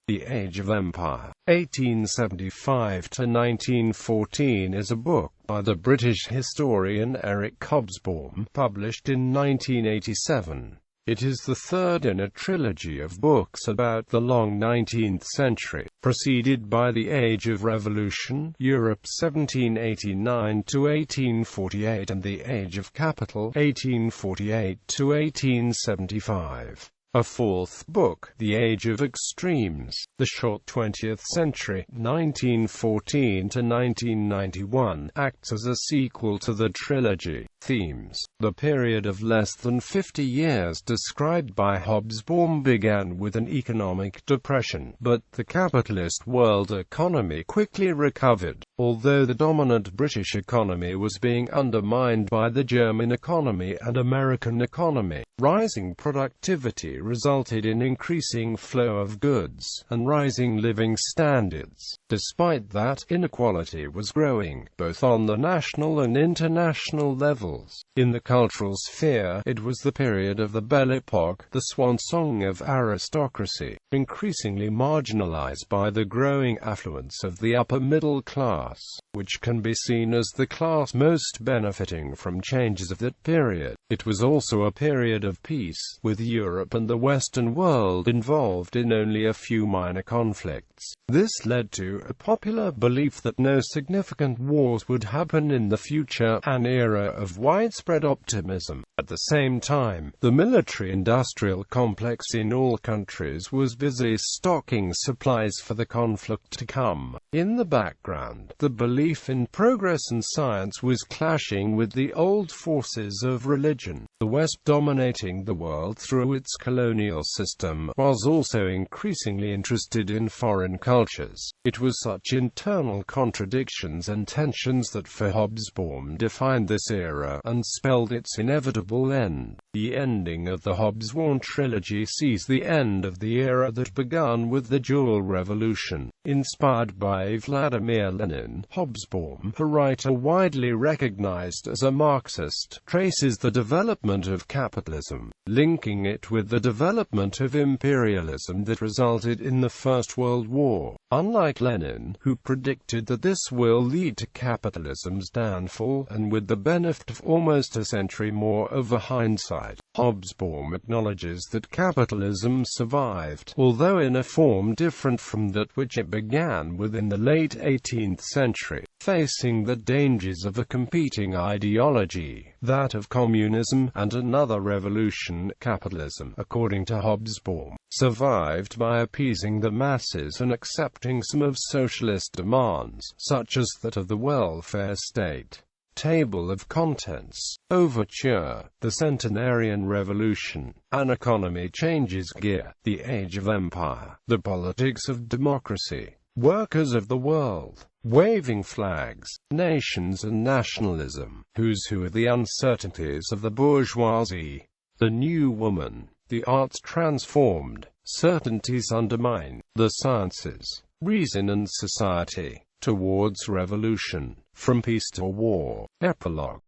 The Age of Empire, 1875 to 1914 is a book by the British historian Eric Hobsbawm, published in 1987. It is the third in a trilogy of books about the long 19th century, preceded by the Age of Revolution, Europe 1789 to 1848, and the Age of Capital, 1848 to 1875. A fourth book, The Age of Extremes, The Short 20th Century, 1914 to 1991, acts as a sequel to the trilogy. Themes. The period of less than 50 years described by Hobsbawm began with an economic depression, but the capitalist world economy quickly recovered. Although the dominant British economy was being undermined by the German economy and American economy, rising productivity resulted in increasing flow of goods and rising living standards. Despite that, inequality was growing, both on the national and international levels. In the cultural sphere, it was the period of the Belle Epoque, the swan song of aristocracy, increasingly marginalized by the growing affluence of the upper middle class, which can be seen as the class most benefiting from changes of that period. It was also a period of peace, with Europe and the Western world involved in only a few minor conflicts. This led to a popular belief that no significant wars would happen in the future, an era of widespread optimism. At the same time, the military-industrial complex in all countries was busy stocking supplies for the conflict to come. In the background, the belief in progress and science was clashing with the old forces of religion. The West, dominating the world through its colonial system, was also increasingly interested in foreign cultures. It was such internal contradictions and tensions that for Hobsbawm defined this era and spelled its inevitable end. The ending of the Hobsbawm trilogy sees the end of the era that began with the Dual Revolution. Inspired by Vladimir Lenin, Hobsbawm, a writer widely recognized as a Marxist, traces the development of capitalism, linking it with the development of imperialism that resulted in the First World War. Unlike Lenin, who predicted that this will lead to capitalism's downfall, and with the benefit of almost a century more of a hindsight, Hobsbawm acknowledges that capitalism survived, although in a form different from that which it began with in the late 18th century, facing the dangers of a competing ideology, that of communism, and another revolution. Capitalism, according to Hobsbawm, survived by appeasing the masses and accepting some of socialist demands, such as that of the welfare state. Table of Contents. Overture. The Centenarian Revolution. An Economy Changes Gear. The Age of Empire. The Politics of Democracy. Workers of the World. Waving Flags. Nations and Nationalism. Who's Who of the Uncertainties of the Bourgeoisie. The New Woman. The Arts Transformed. Certainties Undermined. The Sciences. Reason and Society. Towards Revolution. From Peace to War. Epilogue.